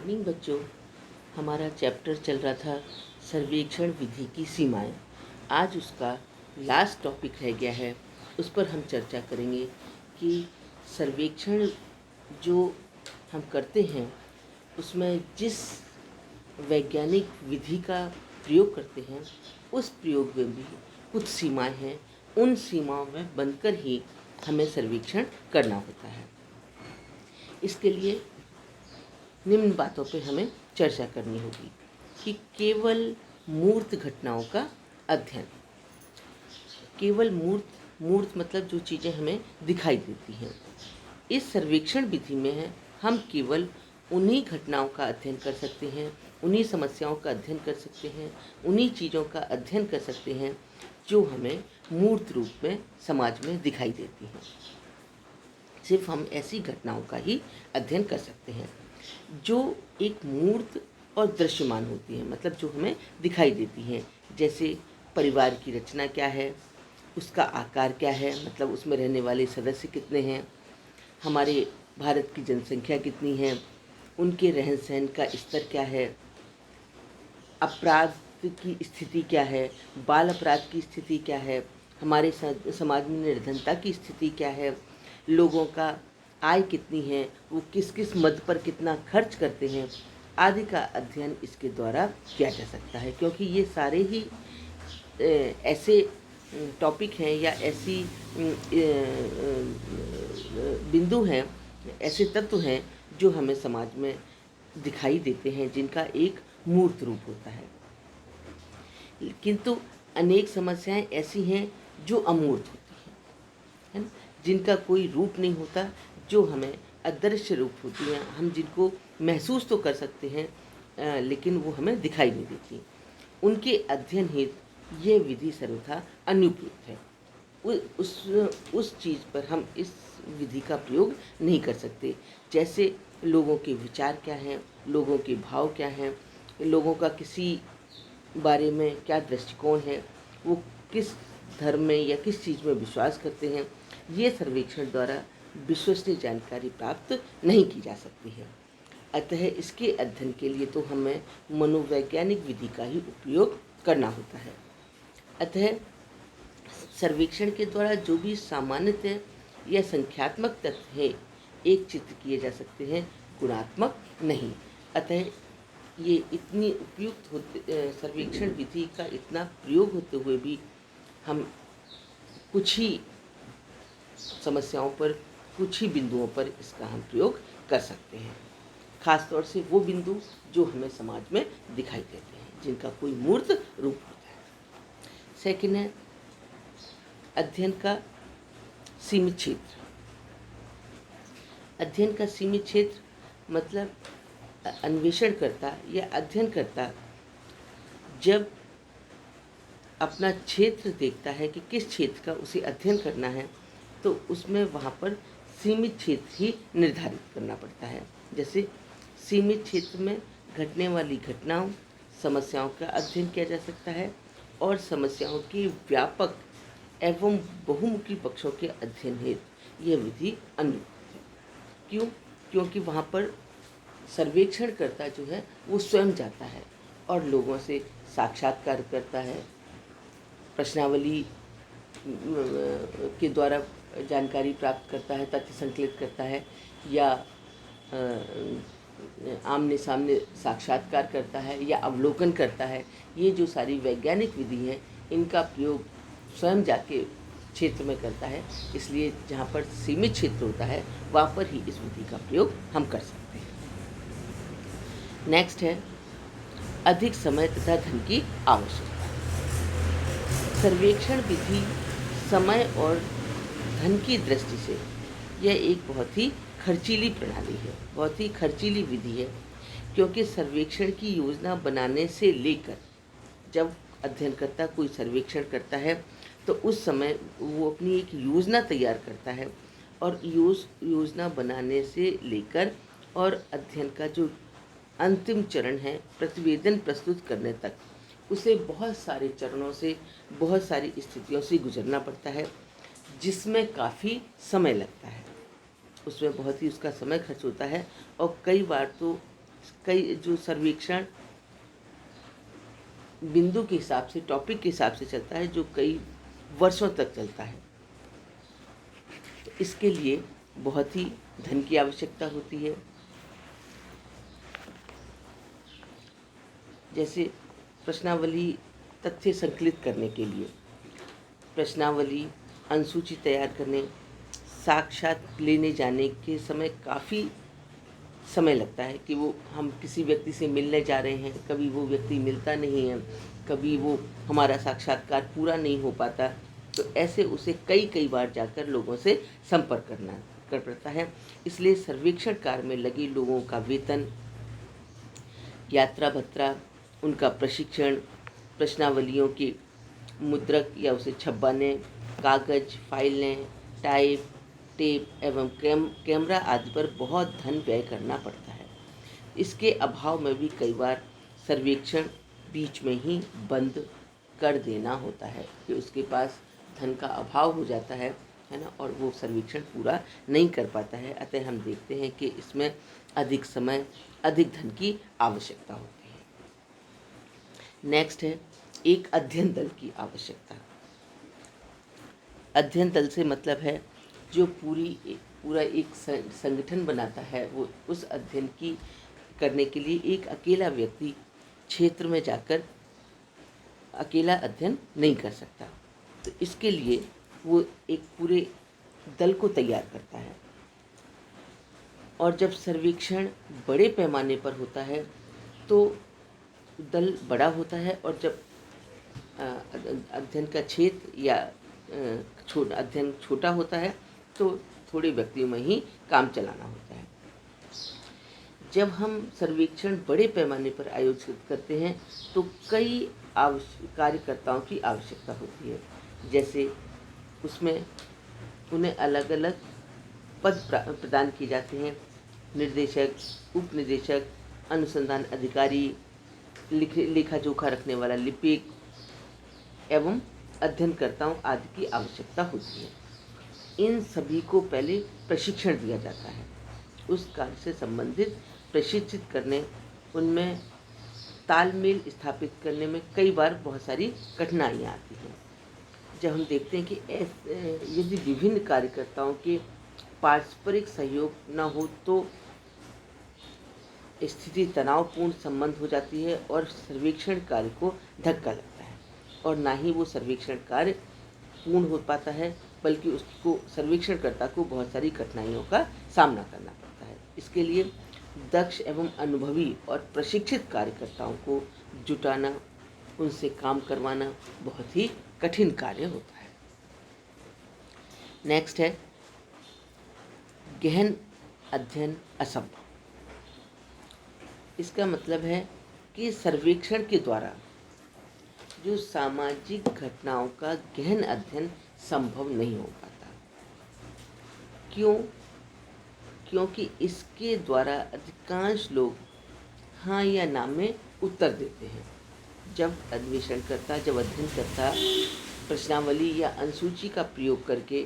Morning बच्चों, हमारा chapter चल रहा था सर्वेक्षण विधि की सीमाएं। आज उसका लास्ट टॉपिक रह गया है, उस पर हम चर्चा करेंगे कि सर्वेक्षण जो हम करते हैं उसमें जिस वैज्ञानिक विधि का प्रयोग करते हैं उस प्रयोग में भी कुछ सीमाएं हैं। उन सीमाओं में बनकर ही हमें सर्वेक्षण करना होता है। इसके लिए निम्न बातों पे हमें चर्चा करनी होगी कि केवल मूर्त घटनाओं का अध्ययन। केवल मूर्त मतलब जो चीज़ें हमें दिखाई देती हैं। इस सर्वेक्षण विधि में हम केवल उन्हीं घटनाओं का अध्ययन कर सकते हैं, उन्हीं समस्याओं का अध्ययन कर सकते हैं, उन्हीं चीज़ों का अध्ययन कर सकते हैं जो हमें मूर्त रूप में समाज में दिखाई देती हैं। सिर्फ हम ऐसी घटनाओं का ही अध्ययन कर सकते हैं जो एक मूर्त और दृश्यमान होती है, मतलब जो हमें दिखाई देती हैं। जैसे परिवार की रचना क्या है, उसका आकार क्या है, मतलब उसमें रहने वाले सदस्य कितने हैं, हमारे भारत की जनसंख्या कितनी है, उनके रहन सहन का स्तर क्या है, अपराध की स्थिति क्या है, बाल अपराध की स्थिति क्या है, हमारे समाज में निर्धनता की स्थिति क्या है, लोगों का आय कितनी है, वो किस किस मद पर कितना खर्च करते हैं आदि का अध्ययन इसके द्वारा किया जा सकता है। क्योंकि ये सारे ही ऐसे टॉपिक हैं या ऐसी बिंदु हैं, ऐसे तत्व हैं जो हमें समाज में दिखाई देते हैं, जिनका एक मूर्त रूप होता है। किंतु अनेक समस्याएं ऐसी हैं जो अमूर्त होती हैं, है ना, जिनका कोई रूप नहीं होता, जो हमें अदृश्य रूप होती हैं, हम जिनको महसूस तो कर सकते हैं लेकिन वो हमें दिखाई नहीं देती। उनके अध्ययन हेतु ये विधि सर्वथा अनुपयुक्त है। उस चीज़ पर हम इस विधि का प्रयोग नहीं कर सकते। जैसे लोगों के विचार क्या हैं, लोगों के भाव क्या हैं, लोगों का किसी बारे में क्या दृष्टिकोण है, वो किस धर्म में या किस चीज़ में विश्वास करते हैं, ये सर्वेक्षण द्वारा विश्वसनीय जानकारी प्राप्त नहीं की जा सकती है। अतः इसके अध्ययन के लिए तो हमें मनोवैज्ञानिक विधि का ही उपयोग करना होता है। अतः सर्वेक्षण के द्वारा जो भी सामान्यतः या संख्यात्मक तथ्य है एक चित्र किए जा सकते हैं, गुणात्मक नहीं। अतः ये इतनी उपयुक्त होते सर्वेक्षण विधि का इतना प्रयोग होते हुए भी हम कुछ ही समस्याओं पर, कुछ ही बिंदुओं पर इसका हम प्रयोग कर सकते हैं। खास तौर से वो बिंदु जो हमें समाज में दिखाई देते हैं, जिनका कोई मूर्त रूप होता है। सेकंड है अध्ययन का सीमित क्षेत्र। अध्ययन का सीमित क्षेत्र मतलब अन्वेषणकर्ता या अध्ययनकर्ता जब अपना क्षेत्र देखता है कि किस क्षेत्र का उसे अध्ययन करना है, तो उसमें वहाँ पर सीमित क्षेत्र ही निर्धारित करना पड़ता है। जैसे सीमित क्षेत्र में घटने वाली घटनाओं, समस्याओं का अध्ययन किया जा सकता है और समस्याओं के व्यापक एवं बहुमुखी पक्षों के अध्ययन हेतु यह विधि अनुयुक्त है। क्यों? क्योंकि वहाँ पर सर्वेक्षणकर्ता जो है वो स्वयं जाता है और लोगों से साक्षात्कार करता है, प्रश्नावली के द्वारा जानकारी प्राप्त करता है, तथ्य संकलित करता है, या आमने सामने साक्षात्कार करता है या अवलोकन करता है। ये जो सारी वैज्ञानिक विधि हैं इनका प्रयोग स्वयं जाके क्षेत्र में करता है। इसलिए जहाँ पर सीमित क्षेत्र होता है वहाँ पर ही इस विधि का प्रयोग हम कर सकते हैं। नेक्स्ट है अधिक समय तथा धन की आवश्यकता। सर्वेक्षण विधि समय और धन की दृष्टि से यह एक बहुत ही खर्चीली प्रणाली है, बहुत ही खर्चीली विधि है। क्योंकि सर्वेक्षण की योजना बनाने से लेकर जब अध्ययनकर्ता कोई सर्वेक्षण करता है तो उस समय वो अपनी एक योजना तैयार करता है, और योजना बनाने से लेकर और अध्ययन का जो अंतिम चरण है प्रतिवेदन प्रस्तुत करने तक, उसे बहुत सारे चरणों से, बहुत सारी स्थितियों से गुजरना पड़ता है, जिसमें काफ़ी समय लगता है। उसमें बहुत ही उसका समय खर्च होता है और कई बार तो कई जो सर्वेक्षण बिंदु के हिसाब से, टॉपिक के हिसाब से चलता है, जो कई वर्षों तक चलता है। तो इसके लिए बहुत ही धन की आवश्यकता होती है। जैसे प्रश्नावली तथ्य संकलित करने के लिए, प्रश्नावली अनुसूची तैयार करने, साक्षात लेने जाने के समय काफ़ी समय लगता है कि वो हम किसी व्यक्ति से मिलने जा रहे हैं, कभी वो व्यक्ति मिलता नहीं है, कभी वो हमारा साक्षात्कार पूरा नहीं हो पाता, तो ऐसे उसे कई बार जाकर लोगों से संपर्क कर पड़ता है। इसलिए सर्वेक्षण कार्य में लगे लोगों का वेतन, यात्रा भत्ता, उनका प्रशिक्षण, प्रश्नावलियों के मुद्रक या उसे छपवाने, कागज, फाइलें, टाइप, टेप एवं कैमरा आदि पर बहुत धन व्यय करना पड़ता है। इसके अभाव में भी कई बार सर्वेक्षण बीच में ही बंद कर देना होता है कि उसके पास धन का अभाव हो जाता है ना, और वो सर्वेक्षण पूरा नहीं कर पाता है। अतः हम देखते हैं कि इसमें अधिक समय, अधिक धन की आवश्यकता होती है। नेक्स्ट है एक अध्ययन दल की आवश्यकता। अध्ययन दल से मतलब है जो पूरा एक संगठन बनाता है, वो उस अध्ययन की करने के लिए एक अकेला व्यक्ति क्षेत्र में जाकर अकेला अध्ययन नहीं कर सकता। तो इसके लिए वो एक पूरे दल को तैयार करता है। और जब सर्वेक्षण बड़े पैमाने पर होता है तो दल बड़ा होता है, और जब अध्ययन का क्षेत्र या अध्ययन छोटा होता है तो थोड़े व्यक्तियों में ही काम चलाना होता है। जब हम सर्वेक्षण बड़े पैमाने पर आयोजित करते हैं तो कई कार्यकर्ताओं की आवश्यकता होती है। जैसे उसमें उन्हें अलग अलग पद प्रदान किए जाते हैं। निर्देशक, उप निदेशक, अनुसंधान अधिकारी, लेखा जोखा रखने वाला लिपिक एवं अध्ययनकर्ताओं आदि की आवश्यकता होती है। इन सभी को पहले प्रशिक्षण दिया जाता है। उस कार्य से संबंधित प्रशिक्षित करने, उनमें तालमेल स्थापित करने में कई बार बहुत सारी कठिनाइयाँ आती हैं। जब हम देखते हैं कि यदि विभिन्न कार्यकर्ताओं के पारस्परिक सहयोग न हो तो स्थिति तनावपूर्ण संबंध हो जाती है और सर्वेक्षण कार्य को धक्का लगता है, और ना ही वो सर्वेक्षण कार्य पूर्ण हो पाता है, बल्कि उसको सर्वेक्षणकर्ता को बहुत सारी कठिनाइयों का सामना करना पड़ता है। इसके लिए दक्ष एवं अनुभवी और प्रशिक्षित कार्यकर्ताओं को जुटाना, उनसे काम करवाना बहुत ही कठिन कार्य होता है। नेक्स्ट है गहन अध्ययन असंभव। इसका मतलब है कि सर्वेक्षण के द्वारा जो सामाजिक घटनाओं का गहन अध्ययन संभव नहीं हो पाता। क्यों? क्योंकि इसके द्वारा अधिकांश लोग हाँ या ना में उत्तर देते हैं। जब अध्ययन करता प्रश्नावली या अनुसूची का प्रयोग करके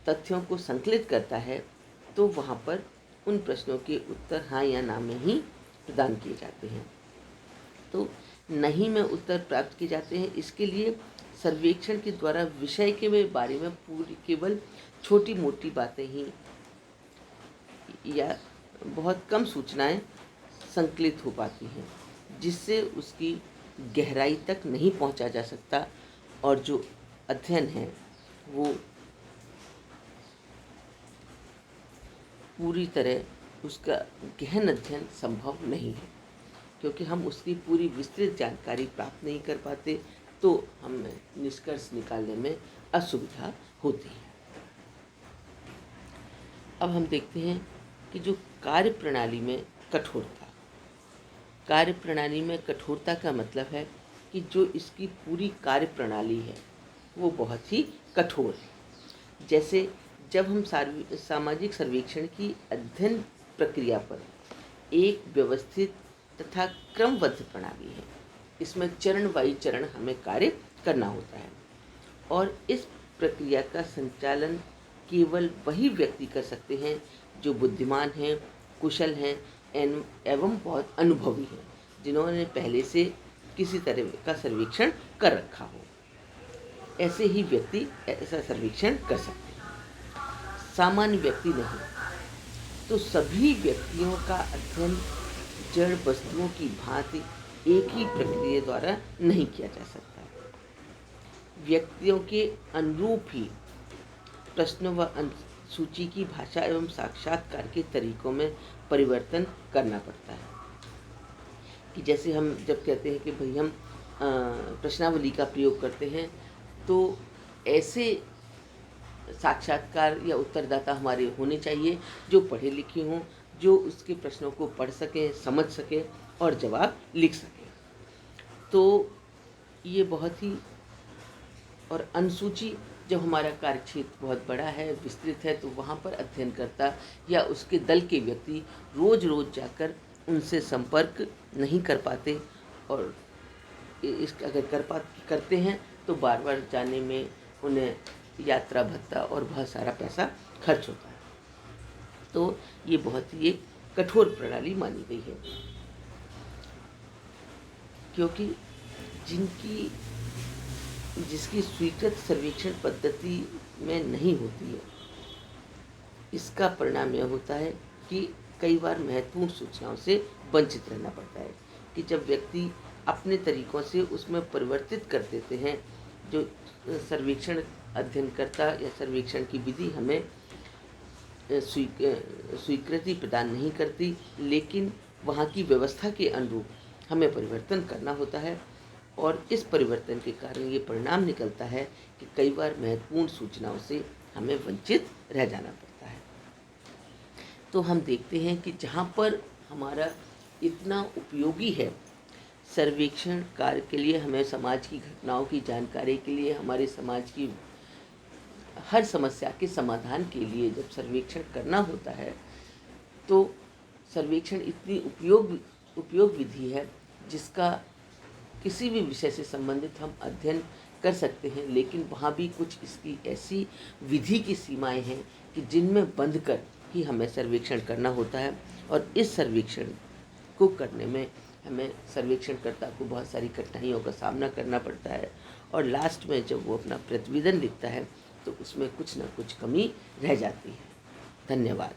तथ्यों को संकलित करता है तो वहाँ पर उन प्रश्नों के उत्तर हाँ या ना में ही प्रदान किए जाते हैं। तो नहीं में उत्तर प्राप्त किए जाते हैं। इसके लिए सर्वेक्षण के द्वारा विषय के बारे में पूरी केवल छोटी मोटी बातें ही या बहुत कम सूचनाएं संकलित हो पाती हैं, जिससे उसकी गहराई तक नहीं पहुंचा जा सकता, और जो अध्ययन है वो पूरी तरह उसका गहन अध्ययन संभव नहीं है। क्योंकि हम उसकी पूरी विस्तृत जानकारी प्राप्त नहीं कर पाते तो हमें निष्कर्ष निकालने में असुविधा होती है। अब हम देखते हैं कि जो कार्यप्रणाली में कठोरता। कार्यप्रणाली में कठोरता का मतलब है कि जो इसकी पूरी कार्यप्रणाली है वो बहुत ही कठोर है। जैसे जब हम सामाजिक सर्वेक्षण की अध्ययन प्रक्रिया पर एक व्यवस्थित तथा क्रमबद्ध प्रणाली है। इसमें चरण बाई चरण हमें कार्य करना होता है, और इस प्रक्रिया का संचालन केवल वही व्यक्ति कर सकते हैं जो बुद्धिमान हैं, कुशल हैं एवं बहुत अनुभवी हैं, जिन्होंने पहले से किसी तरह का सर्वेक्षण कर रखा हो। ऐसे ही व्यक्ति ऐसा सर्वेक्षण कर सकते हैं, सामान्य व्यक्ति नहीं। तो सभी व्यक्तियों का अध्ययन जड़ वस्तुओं की भांति एक ही प्रक्रिया द्वारा नहीं किया जा सकता। व्यक्तियों के अनुरूप ही प्रश्नों व सूची की भाषा एवं साक्षात्कार के तरीकों में परिवर्तन करना पड़ता है। कि जैसे हम जब कहते हैं कि भाई हम प्रश्नावली का प्रयोग करते हैं, तो ऐसे साक्षात्कार या उत्तरदाता हमारे होने चाहिए जो पढ़े लिखे हों, जो उसके प्रश्नों को पढ़ सकें, समझ सकें और जवाब लिख सकें। तो ये बहुत ही, और अनुसूची जब हमारा कार्यक्षेत्र बहुत बड़ा है, विस्तृत है, तो वहाँ पर अध्ययनकर्ता या उसके दल के व्यक्ति रोज़ रोज़ जाकर उनसे संपर्क नहीं कर पाते, और इस अगर करते हैं तो बार बार जाने में उन्हें यात्रा भत्ता और बहुत सारा पैसा खर्च होता है। तो ये बहुत ही एक कठोर प्रणाली मानी गई है, क्योंकि जिसकी स्वीकृत सर्वेक्षण पद्धति में नहीं होती है, इसका परिणाम यह होता है कि कई बार महत्वपूर्ण सूचनाओं से वंचित रहना पड़ता है। कि जब व्यक्ति अपने तरीकों से उसमें परिवर्तित कर देते हैं, जो सर्वेक्षण अध्ययनकर्ता या सर्वेक्षण की विधि हमें स्वीकृति प्रदान नहीं करती, लेकिन वहाँ की व्यवस्था के अनुरूप हमें परिवर्तन करना होता है, और इस परिवर्तन के कारण ये परिणाम निकलता है कि कई बार महत्वपूर्ण सूचनाओं से हमें वंचित रह जाना पड़ता है। तो हम देखते हैं कि जहाँ पर हमारा इतना उपयोगी है सर्वेक्षण कार्य के लिए, हमें समाज की घटनाओं की जानकारी के लिए, हमारे समाज की हर समस्या के समाधान के लिए जब सर्वेक्षण करना होता है, तो सर्वेक्षण इतनी उपयोग विधि है जिसका किसी भी विषय से संबंधित हम अध्ययन कर सकते हैं, लेकिन वहाँ भी कुछ इसकी ऐसी विधि की सीमाएं हैं कि जिनमें बंध कर ही हमें सर्वेक्षण करना होता है। और इस सर्वेक्षण को करने में हमें सर्वेक्षणकर्ता को बहुत सारी कठिनाइयों का सामना करना पड़ता है, और लास्ट में जब वो अपना प्रतिवेदन लिखता है तो उसमें कुछ ना कुछ कमी रह जाती है। धन्यवाद।